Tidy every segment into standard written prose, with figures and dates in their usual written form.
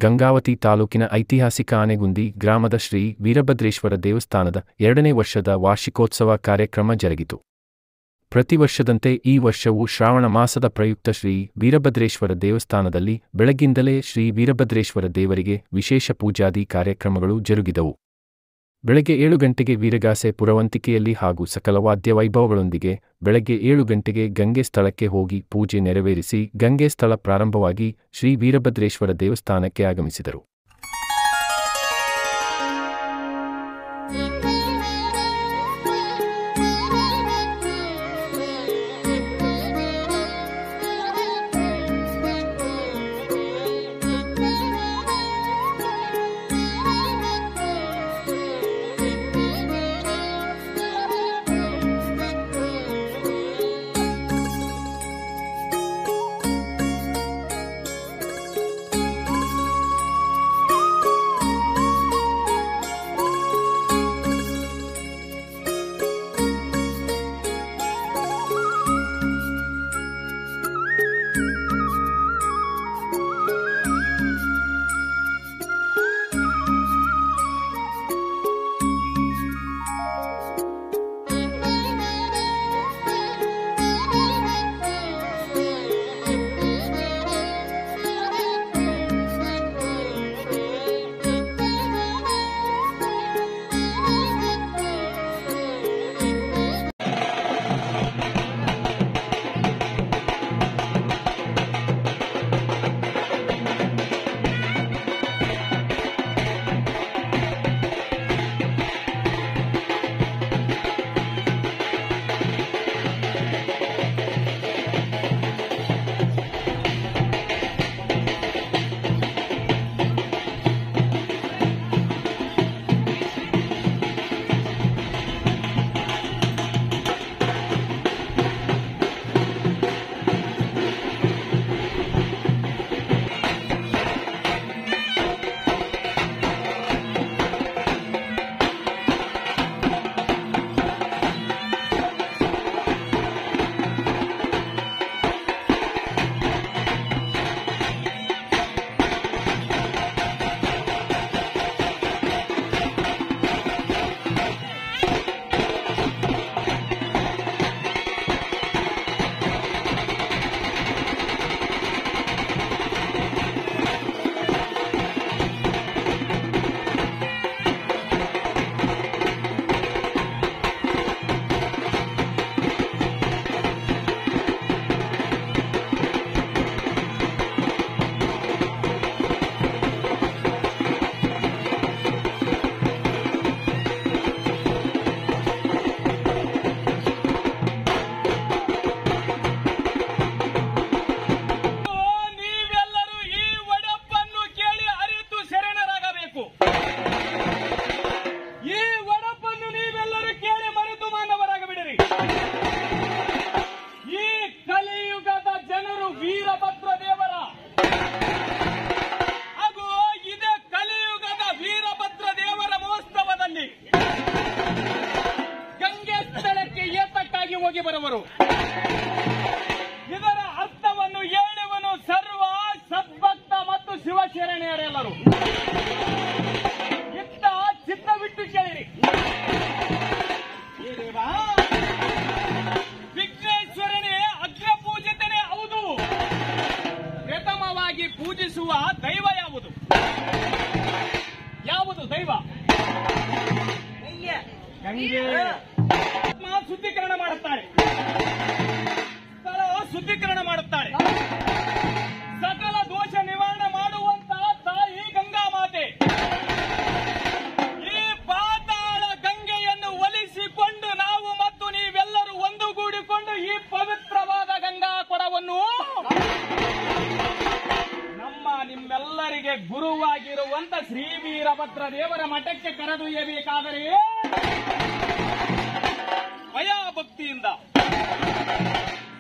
ಗಂಗಾವತಿ ತಾಲೂಕಿನ ಐತಿಹಾಸಿಕ ಆನೆಗುಂದಿ ಗ್ರಾಮದ ಶ್ರೀ ವೀರಭದ್ರೇಶ್ವರ ದೇವಸ್ಥಾನದ 2ನೇ ವರ್ಷದ ವಾರ್ಷಿಕೋತ್ಸವ ಕಾರ್ಯಕ್ರಮ ಜರುಗಿತು. ಪ್ರತಿ ವರ್ಷದಂತೆ ಈ ವರ್ಷವೂ ಶ್ರಾವಣ ಮಾಸದ ಪ್ರಯುಕ್ತ ಶ್ರೀ ವೀರಭದ್ರೇಶ್ವರ ದೇವಸ್ಥಾನದಲ್ಲಿ ಬೆಳಗ್ಗಿಂದಲೇ ಶ್ರೀ ವೀರಭದ್ರೇಶ್ವರ ದೇವರಿಗೆ ವಿಶೇಷ ಪೂಜಾದಿ ಕಾರ್ಯಕ್ರಮಗಳು ಜರುಗಿದವು. ಬೆಳಗ್ಗೆ 7 ಗಂಟೆಗೆ ವೀರಗಾಸೆ ಪುರವಂತಿಕೆಯಲ್ಲಿ ಹಾಗೂ ಸಕಲ ವಾದ್ಯ ವೈಭವಗಳೊಂದಿಗೆ ಬೆಳಗ್ಗೆ 7 ಗಂಟೆಗೆ ಗಂಗೆ ಸ್ಥಳಕ್ಕೆ ಹೋಗಿ ಪೂಜೆ ನೆರವೇರಿಸಿ ಗಂಗೆ ಸ್ಥಳ ಪ್ರಾರಂಭವಾಗಿ ಶ್ರೀ ವೀರಭದ್ರೇಶ್ವರ ದೇವಸ್ಥಾನಕ್ಕೆ ಆಗಮಿಸಿದರು. ಇದರ ಅರ್ಥವನ್ನು ಹೇಳುವನು ಸರ್ವ ಸದ್ಭಕ್ತ ಮತ್ತು ಶಿವಶರಣೆಯರೆಲ್ಲರೂ. ಇತ್ತ ಚಿತ್ತ ಬಿಟ್ಟು ಕೇಳಿರಿ. ವಿಘ್ನೇಶ್ವರನೇ ಅಗ್ರಪೂಜಿತನೇ ಹೌದು. ಪ್ರಥಮವಾಗಿ ಪೂಜಿಸುವ ದೈವ ಯಾವುದು? ಯಾವುದು ದೈವ? ಗಂಗೆ. ಶುದ್ಧೀಕರಣ ಮಾಡುತ್ತಾರೆ, ಸ್ಥಳ ಶುದ್ಧೀಕರಣ ಮಾಡುತ್ತಾರೆ. ಸಕಲ ದೋಷ ನಿವಾರಣೆ ಮಾಡುವಂತಹ ತಾಯಿ ಗಂಗಾ ಮಾತೆ ಈ ಪಾತಾಳ ಗಂಗೆಯನ್ನು ಒಲಿಸಿಕೊಂಡು ನಾವು ಮತ್ತು ನೀವೆಲ್ಲರೂ ಒಂದುಗೂಡಿಕೊಂಡು ಈ ಪವಿತ್ರವಾದ ಗಂಗಾ ಕೊಡವನ್ನು ನಿಮ್ಮೆಲ್ಲರಿಗೆ ಗುರುವಾಗಿರುವಂತ ಶ್ರೀ ವೀರಭದ್ರ ದೇವರ ಮಠಕ್ಕೆ ಕರೆದೊಯ್ಯಬೇಕಾದರೆ ಭಯಭಕ್ತಿಯಿಂದ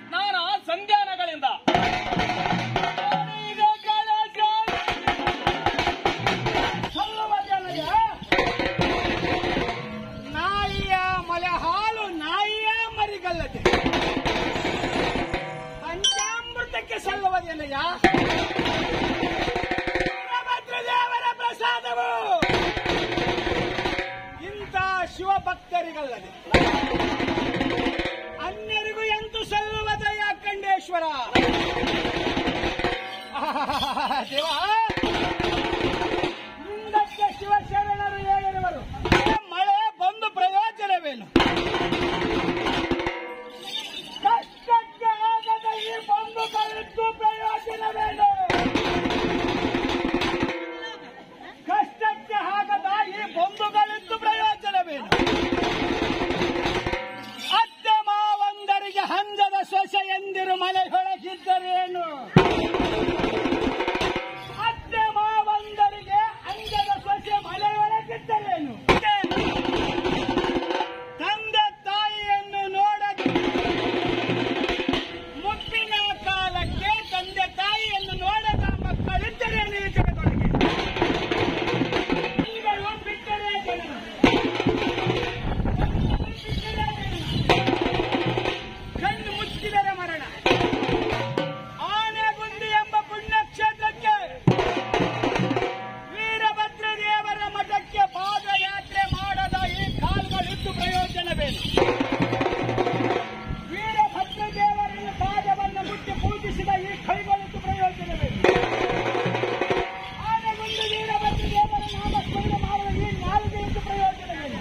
ಸ್ನಾನ ಸಂಧ್ಯಾನಗಳಿಂದ ನಾಯಿಯ ಮಲೆ ಹಾಲು ನಾಯಿಯ ಮರಿಗಲ್ಲದೆ ಪಂಚಾಮೃತಕ್ಕೆ ಸಲ್ಲುವುದೇನಯ್ಯ? ದೇವ, ಮುಂದಕ್ಕೆ ಶಿವಶರಣರು ಹೇಳಿರುವರು, ಮಳೆ ಬಂದು ಪ್ರಯೋಜನವೇನು? ಕಷ್ಟಕ್ಕೆ ಆಗದ ಈ ಬಂಧುಗಳಿದ್ದು ಪ್ರಯೋಜನವೇನು? ಕಷ್ಟಕ್ಕೆ ಆಗದ ಈ ಬಂಧುಗಳಿದ್ದು ಪ್ರಯೋಜನವೇನು? ಅತ್ತೆ ಮಾವಂದರಿಗೆ ಹಂಜದ ಸೊಸೆ ಎಂದಿರು ಮನೆಯೊಳಗಿದ್ದರೇನು? ಅತ್ತೆ ಮಾವಂದರಿಗೆ ಅಂಜದ ಸೊಸೆ ಮನೆಯೊಳಗಿದ್ದರೇನು? ತಂದೆ ತಾಯಿಯನ್ನು ನೋಡದು ಮುಪ್ಪಿನ ಕಾಲಕ್ಕೆ ತಂದೆ ತಾಯಿಯನ್ನು ನೋಡದ ಮಕ್ಕಳಿದ್ದರೇನು ಈ ಜಗದೊಳಗೆ? ಈಗಲೂ ಬಿಟ್ಟರೆ ಜನರು, ಕಣ್ಣು ಮುಚ್ಚಿದರೆ ಮರಣ. ಆನೆಗುಂದಿ ಎಂಬ ಪುಣ್ಯಕ್ಷೇತ್ರಕ್ಕೆ ವೀರಭದ್ರ ದೇವರ ಮಠಕ್ಕೆ ಪಾದಯಾತ್ರೆ ಮಾಡದ ಈ ಕಾಲ್ಗಳಿದ್ದು ಪ್ರಯೋಜನವೇನು? ವೀರಭದ್ರ ದೇವರನ್ನು ಪಾದವನ್ನು ಮುಟ್ಟಿ ಪೂಜಿಸಿದ ಈ ಕೈಗಳಿದ್ದು ಪ್ರಯೋಜನವೇನು? ಆನೆಗುಂದಿ ವೀರಭದ್ರ ದೇವರ ನಾಮಸ್ಮರಣೆ ಮಾಡುವ ಈ ನಾಲ್ಗೆಯಿದ್ದು ಪ್ರಯೋಜನವೇನು?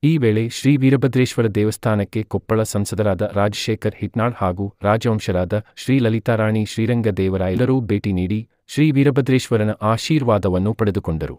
ಈ ವೇಳೆ ಶ್ರೀ ವೀರಭದ್ರೇಶ್ವರ ದೇವಸ್ಥಾನಕ್ಕೆ ಕೊಪ್ಪಳ ಸಂಸದರಾದ ರಾಜಶೇಖರ್ ಹಿಟ್ನಾಳ್ ಹಾಗೂ ರಾಜವಂಶರಾದ ಶ್ರೀ ಲಲಿತಾರಾಣಿ ಶ್ರೀರಂಗದೇವರಾಯರು ಭೇಟಿ ನೀಡಿ ಶ್ರೀ ವೀರಭದ್ರೇಶ್ವರನ ಆಶೀರ್ವಾದವನ್ನು ಪಡೆದುಕೊಂಡರು.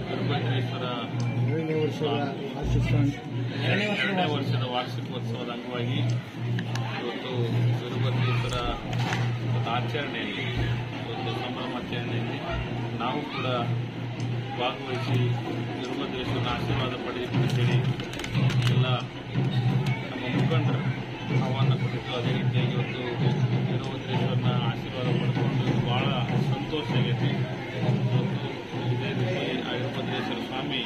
ವೀರಭದ್ರೇಶ್ವರ 2ನೇ ವರ್ಷದ ವಾರ್ಷಿಕೋತ್ಸವದ ಅಂಗವಾಗಿ ಇವತ್ತು ವೀರಭದ್ರೇಶ್ವರ ಆಚರಣೆಯಲ್ಲಿ ಒಂದು ಸಂಭ್ರಮಾಚರಣೆಯಲ್ಲಿ ನಾವು ಕೂಡ ಭಾಗವಹಿಸಿ ವೀರಭದ್ರೇಶ್ವರನ ಆಶೀರ್ವಾದ ಪಡೆಯುತ್ತೇಳಿ ಎಲ್ಲ ನಮ್ಮ ಮುಖಂಡರು ಆಹ್ವಾನ ಕೊಟ್ಟಿದ್ದು. ಅದೇ ರೀತಿಯಾಗಿ ಇವತ್ತು ವೀರಭದ್ರೇಶ್ವರನ ಆಶೀರ್ವಾದ ಪಡೆದುಕೊಂಡು ಬಹಳ ಸಂತೋಷ ಆಗೈತಿ. ಇವತ್ತು ಇದೇ ರೀತಿ ಆ ವೀರಭದ್ರೇಶ್ವರ ಸ್ವಾಮಿ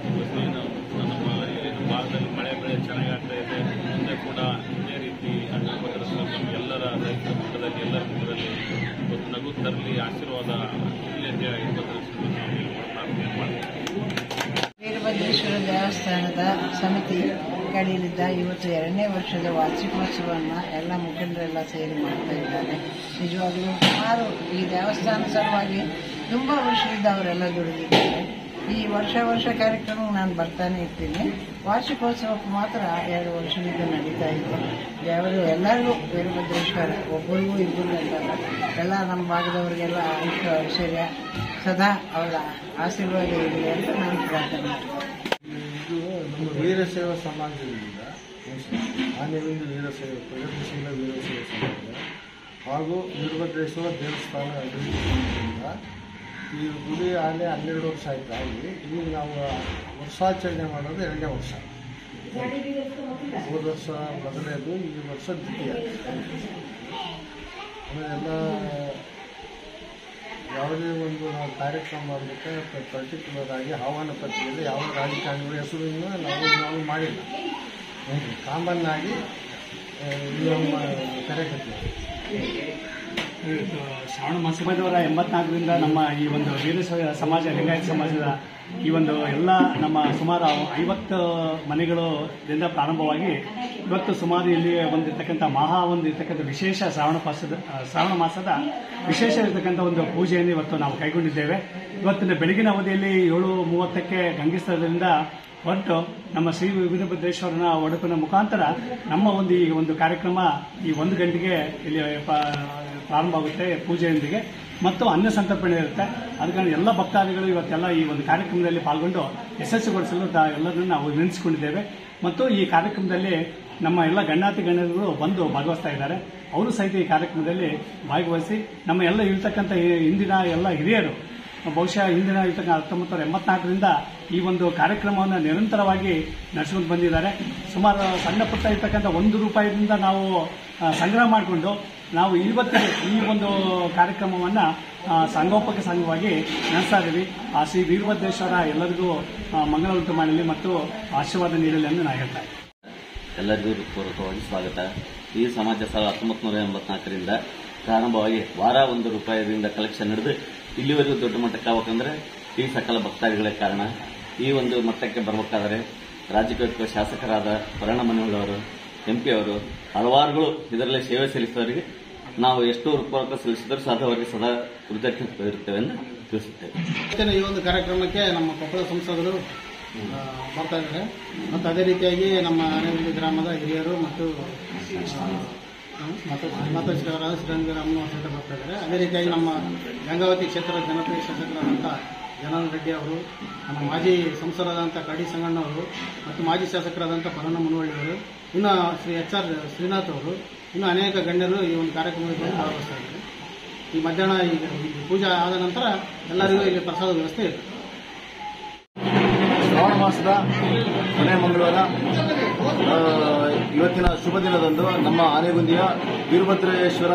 ಇವತ್ತೇನು ನಮ್ಮ ಇಲ್ಲಿನ ಭಾಗದಲ್ಲಿ ಮಳೆ ಬೆಳೆ ಚೆನ್ನಾಗಿ ಆಗ್ತಾ ಇದೆ. ಮುಂದೆ ಕೂಡ ಇದೇ ರೀತಿ ಆ ವೀರಭದ್ರೇಶ್ವರ ಸ್ವಾಮಿ ಎಲ್ಲರ ರೈತರ ಮುಖದಲ್ಲಿ ಎಲ್ಲರ ಮುಖದಲ್ಲಿ ಇವತ್ತು ನಗು ತರಲಿ, ಆಶೀರ್ವಾದ ಇರಲಿ ಅಂತ ವೀರಭದ್ರೇಶ್ವರ ಸ್ವಾಮಿ ಪ್ರಾರ್ಥನೆ ಮಾಡ್ತೀವಿ. ವೀರಭದ್ರೇಶ್ವರ ದೇವಸ್ಥಾನದ ಸಮಿತಿ ಕಡೆಯಿಂದ ಇವತ್ತು 2ನೇ ವರ್ಷದ ವಾರ್ಷಿಕೋತ್ಸವವನ್ನು ಎಲ್ಲ ಮುಖಂಡರೆಲ್ಲ ಸೇರಿ ಮಾಡ್ತಾ ಇದ್ದಾರೆ. ನಿಜವಾಗ್ಲೂ ಸುಮಾರು ಈ ದೇವಸ್ಥಾನ ಸಲುವಾಗಿ ತುಂಬ ವರ್ಷದಿಂದ ಅವರೆಲ್ಲ ದುಡಿದಿದ್ದಾರೆ. ಈ ವರ್ಷ ಕಾರ್ಯಕ್ರಮಕ್ಕೆ ನಾನು ಬರ್ತಾನೆ ಇರ್ತೀನಿ. ವಾರ್ಷಿಕೋತ್ಸವಕ್ಕೆ ಮಾತ್ರ 2 ವರ್ಷದಿಂದ ನಡೀತಾ ಇದೆ. ದೇವರು ಎಲ್ಲರಿಗೂ ವೀರಭದ್ರೇಶ್ವರ ಒಬ್ಬರಿಗೂ ಇಬ್ಬರು ಅಂತಲ್ಲ, ಎಲ್ಲ ನಮ್ಮ ಭಾಗದವರಿಗೆಲ್ಲ ಐಶ್ವರ್ಯ ಸದಾ ಅವರ ಆಶೀರ್ವಾದ ಇರಲಿ ಅಂತ ನಾನು ಪ್ರಾರ್ಥನೆ ಮಾಡ್ತೀನಿ. ಇದು ನಮ್ಮ ವೀರಶೈವ ಸಮಾಜದಿಂದ ಆನೆಗುಂದಿ ವೀರಶೈವ ಪ್ರಗತಿಶೀಲ ವೀರಶೈವ ಸಮಾಜ ಹಾಗೂ ವೀರಭದ್ರೇಶ್ವರ ದೇವಸ್ಥಾನ ಅಭಿವೃದ್ಧಿ ಸಮಿತಿಯಿಂದ ಈ ಗುಡಿ ಆನೆ 12 ವರ್ಷ ಆಯ್ತು ಆಗಿ. ಈಗ ನಾವು ವರ್ಷಾಚರಣೆ ಮಾಡೋದು 2ನೇ ವರ್ಷ. ಹೋದ ವರ್ಷ ಮೊದಲನೇದು, ಈ ವರ್ಷ ದ್ವಿತೀಯ. ಆಮೇಲೆಲ್ಲ ಯಾವುದೇ ಒಂದು ನಾವು ಕಾರ್ಯಕ್ರಮ ಮಾಡಲಿಕ್ಕೆ ಪರ್ಟಿಕ್ಯುಲರ್ ಆಗಿ ಆಹ್ವಾನ ಪತ್ರಿಕೆಯಲ್ಲಿ ಯಾವ ರಾಜಕಾರಣಿಗಳ ಹೆಸರನ್ನು ನಾವು ಮಾಡಿಲ್ಲ. ಕಾಮನ್ ಆಗಿ ನಮ್ಮ ಕರೆಕತ್ತೀವಿ. ಶ್ರಾವಣ ಮಾಸದವರ 84ರಿಂದ ನಮ್ಮ ಈ ಒಂದು ವೀರಶೈವ ಸಮಾಜ, ಲಿಂಗಾಯತ ಸಮಾಜದ ಈ ಒಂದು ಎಲ್ಲ ನಮ್ಮ ಸುಮಾರು 50 ಮನೆಗಳಿಂದ ಪ್ರಾರಂಭವಾಗಿ ಇವತ್ತು ಸುಮಾರು ಇಲ್ಲಿ ಒಂದಿರ್ತಕ್ಕಂಥ ಇರ್ತಕ್ಕಂಥ ವಿಶೇಷ ಶ್ರಾವಣ ಮಾಸದ ವಿಶೇಷ ಇರತಕ್ಕಂಥ ಒಂದು ಪೂಜೆಯನ್ನು ಇವತ್ತು ನಾವು ಕೈಗೊಂಡಿದ್ದೇವೆ. ಇವತ್ತಿನ ಬೆಳಗಿನ ಅವಧಿಯಲ್ಲಿ 7:30ಕ್ಕೆ ಗಂಗಿಸ್ಥಳದಿಂದ ಹೊರಟು ನಮ್ಮ ಶ್ರೀ ವೀರಭದ್ರೇಶ್ವರನ ಒಡಪಿನ ಮುಖಾಂತರ ನಮ್ಮ ಈ ಒಂದು ಕಾರ್ಯಕ್ರಮ ಈ 1 ಗಂಟೆಗೆ ಇಲ್ಲಿ ಪ್ರಾರಂಭ ಆಗುತ್ತೆ ಪೂಜೆಯೊಂದಿಗೆ. ಮತ್ತು ಅನ್ನ ಸಂತರ್ಪಣೆ ಇರುತ್ತೆ. ಅದಕ್ಕೆ ಎಲ್ಲ ಭಕ್ತಾದಿಗಳು ಇವತ್ತೆಲ್ಲ ಈ ಒಂದು ಕಾರ್ಯಕ್ರಮದಲ್ಲಿ ಪಾಲ್ಗೊಂಡು ಯಶಸ್ವಿಗೊಳಿಸಲು ಎಲ್ಲರನ್ನೂ ನಾವು ನೆನೆಸಿಕೊಂಡಿದ್ದೇವೆ. ಮತ್ತು ಈ ಕಾರ್ಯಕ್ರಮದಲ್ಲಿ ನಮ್ಮ ಎಲ್ಲ ಗಣ್ಯರು ಬಂದು ಭಾಗವಹಿಸ್ತಾ ಇದ್ದಾರೆ. ಅವರು ಸಹಿತ ಈ ಕಾರ್ಯಕ್ರಮದಲ್ಲಿ ಭಾಗವಹಿಸಿ ನಮ್ಮ ಎಲ್ಲ ಇರ್ತಕ್ಕಂಥ ಇಂದಿನ ಎಲ್ಲ ಹಿರಿಯರು ಬಹುಶಃ ಹಿಂದಿನ 1984ರಿಂದ ಈ ಒಂದು ಕಾರ್ಯಕ್ರಮವನ್ನು ನಿರಂತರವಾಗಿ ನಡೆಸಿಕೊಂಡು ಬಂದಿದ್ದಾರೆ. ಸುಮಾರು ಸಣ್ಣ ಪುಟ್ಟ ಇರ್ತಕ್ಕಂಥ 1 ರೂಪಾಯಿಯಿಂದ ನಾವು ಸಂಗ್ರಹ ಮಾಡಿಕೊಂಡು ನಾವು ಇವತ್ತಿಗೆ ಈ ಒಂದು ಕಾರ್ಯಕ್ರಮವನ್ನು ಸಂಘವಾಗಿ ನಡೆಸ್ತಾ ಇದ್ದೀವಿ. ಆ ಶ್ರೀ ವೀರಭದ್ರೇಶ್ವರ ಎಲ್ಲರಿಗೂ ಮಂಗಳ ಉಂಟು ಮಾಡಲಿ ಮತ್ತು ಆಶೀರ್ವಾದ ನೀಡಲಿ ಎಂದು ನಾನು ಹೇಳ್ತಾ ಇದ್ದೀನಿ. ಎಲ್ಲರಿಗೂ ಪೂರ್ವಕವಾಗಿ ಸ್ವಾಗತ. ಈ ಸಮಾಜ ಸಾಲ 1984ರಿಂದ ಪ್ರಾರಂಭವಾಗಿ ವಾರ 1 ರೂಪಾಯಿಯಿಂದ ಕಲೆಕ್ಷನ್ ನಡೆದು ಇಲ್ಲಿವರೆಗೂ ದೊಡ್ಡ ಮಟ್ಟಕ್ಕೆ ಆಗಬೇಕಂದ್ರೆ ಈ ಸಕಲ ಭಕ್ತಾದಿಗಳೇ ಕಾರಣ. ಈ ಒಂದು ಮಟ್ಟಕ್ಕೆ ಬರಬೇಕಾದರೆ ರಾಜಕೀಯ ಶಾಸಕರಾದ ಪರಿಣಾಮನವರು, MP ಅವರು ಹಲವಾರುಗಳು ಇದರಲ್ಲಿ ಸೇವೆ ಸಲ್ಲಿಸಿದವರಿಗೆ ನಾವು ಎಷ್ಟು ಪೂರ್ವಕ ಸಲ್ಲಿಸಿದರೂ ಸಹ ಅವರಿಗೆ ಸದಾ ಕೃತಜ್ಞತೆ ಇರುತ್ತೇವೆ ಎಂದು ತಿಳಿಸುತ್ತೇವೆ. ಈ ಒಂದು ಕಾರ್ಯಕ್ರಮಕ್ಕೆ ನಮ್ಮ ಕೊಪ್ಪಳ ಸಂಸದರು ಬರ್ತಾ ಇದ್ದಾರೆ. ಮತ್ತು ಅದೇ ರೀತಿಯಾಗಿ ನಮ್ಮ ಆನೆಗುಂದಿ ಗ್ರಾಮದ ಹಿರಿಯರು ಮತ್ತು ಮಾತಾಶ್ರೀವರಾದ ಶ್ರೀರಂಗರಾಮನು ಸಹಿತ ಬರ್ತಾ ಇದ್ದಾರೆ. ಅದೇ ರೀತಿಯಾಗಿ ನಮ್ಮ ಗಂಗಾವತಿ ಕ್ಷೇತ್ರದ ಜನಪ್ರಿಯ ಶಾಸಕರಾದಂಥ ಜನಾರ್ದನ್ ರೆಡ್ಡಿ ಅವರು, ನಮ್ಮ ಮಾಜಿ ಸಂಸದರಾದಂಥ ಕಡಿ ಸಂಗಣ್ಣವರು ಮತ್ತು ಮಾಜಿ ಶಾಸಕರಾದಂಥ ಪರಣ ಮುನವಳ್ಳಿಯವರು, ಇನ್ನು ಶ್ರೀ HR ಶ್ರೀನಾಥ್ ಅವರು, ಇನ್ನು ಅನೇಕ ಗಣ್ಯರು ಈ ಒಂದು ಕಾರ್ಯಕ್ರಮದಲ್ಲಿ ಬಂದು ಭಾಗವಹಿಸ್ತಾ ಇದ್ದಾರೆ. ಈ ಮಧ್ಯಾಹ್ನ ಈಗ ಪೂಜೆ ಆದ ನಂತರ ಎಲ್ಲರಿಗೂ ಇಲ್ಲಿ ಪ್ರಸಾದ ವ್ಯವಸ್ಥೆ ಇದೆ. ಶ್ರಾವಣ ಮಾಸದ ಕೊನೆ ಮಂಗಳವಾರ ಇವತ್ತಿನ ಶುಭ ದಿನದಂದು ನಮ್ಮ ಆನೆಗುಂದಿಯ ವೀರಭದ್ರೇಶ್ವರ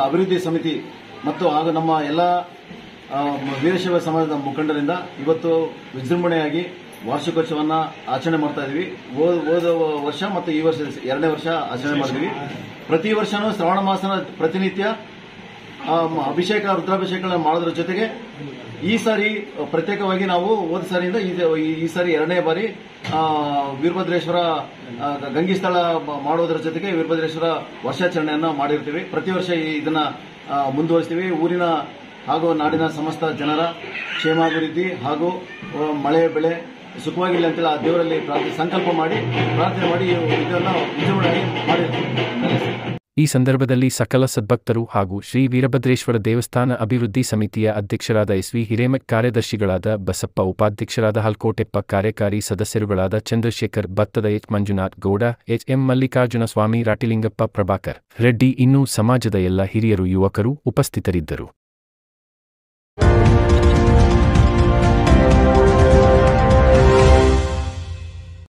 ಅಭಿವೃದ್ಧಿ ಸಮಿತಿ ಮತ್ತು ಹಾಗೂ ನಮ್ಮ ಎಲ್ಲ ವೀರಶೈವ ಸಮಾಜದ ಮುಖಂಡರಿಂದ ಇವತ್ತು ವಿಜೃಂಭಣೆಯಾಗಿ ವಾರ್ಷಿಕೋತ್ಸವವನ್ನು ಆಚರಣೆ ಮಾಡ್ತಾ ಇದೀವಿ. ಹೋದ ವರ್ಷ ಮತ್ತು ಈ ವರ್ಷ 2ನೇ ವರ್ಷ ಆಚರಣೆ ಮಾಡಿದ್ವಿ. ಪ್ರತಿ ವರ್ಷನೂ ಶ್ರಾವಣ ಮಾಸನ ಪ್ರತಿನಿತ್ಯ ಅಭಿಷೇಕ, ರುದ್ರಾಭಿಷೇಕಗಳನ್ನು ಮಾಡೋದ್ರ ಜೊತೆಗೆ ಈ ಸಾರಿ ಪ್ರತ್ಯೇಕವಾಗಿ ನಾವು ಹೋದ ಸಾರಿಯಿಂದ ಈ ಸಾರಿ 2ನೇ ಬಾರಿ ವೀರಭದ್ರೇಶ್ವರ ಗಂಗಿಸ್ಥಳ ಮಾಡೋದ್ರ ಜೊತೆಗೆ ವೀರಭದ್ರೇಶ್ವರ ವರ್ಷಾಚರಣೆಯನ್ನು ಮಾಡಿರ್ತೀವಿ. ಪ್ರತಿ ವರ್ಷ ಇದನ್ನ ಮುಂದುವರಿಸ್ತೀವಿ. ಊರಿನ ಹಾಗೂ ನಾಡಿನ ಸಮಸ್ತ ಜನರ ಕ್ಷೇಮಾಭಿವೃದ್ಧಿ ಹಾಗೂ ಮಳೆ ಬೆಳೆ ಸುಖವಾಗಿಲ್ಲ ಅಂತೇಳಿ ಆ ದೇವರಲ್ಲಿ ಸಂಕಲ್ಪ ಮಾಡಿ ಪ್ರಾರ್ಥನೆ ಮಾಡಿ ಇದನ್ನು ವಿಜೃಂಭಣೆಯಾಗಿ ಮಾಡಿರ್ತೀವಿ. ಈ ಸಂದರ್ಭದಲ್ಲಿ ಸಕಲ ಸದ್ಭಕ್ತರು ಹಾಗೂ ಶ್ರೀ ವೀರಭದ್ರೇಶ್ವರ ದೇವಸ್ಥಾನ ಅಭಿವೃದ್ಧಿ ಸಮಿತಿಯ ಅಧ್ಯಕ್ಷರಾದ ಎಸ್.ವಿ. ಹಿರೇಮಠ್, ಕಾರ್ಯದರ್ಶಿಗಳಾದ ಬಸಪ್ಪ, ಉಪಾಧ್ಯಕ್ಷರಾದ ಹಲ್ಕೋಟೆಪ್ಪ, ಕಾರ್ಯಕಾರಿ ಸದಸ್ಯರುಗಳಾದ ಚಂದ್ರಶೇಖರ್, ಭತ್ತದ ಎಚ್. ಮಂಜುನಾಥ್ ಗೌಡ, ಎಚ್.ಎಂ. ಮಲ್ಲಿಕಾರ್ಜುನ ಸ್ವಾಮಿ, ರಾಟಿಲಿಂಗಪ್ಪ, ಪ್ರಭಾಕರ್ ರೆಡ್ಡಿ ಇನ್ನೂ ಸಮಾಜದ ಎಲ್ಲ ಹಿರಿಯರು, ಯುವಕರು ಉಪಸ್ಥಿತರಿದ್ದರು.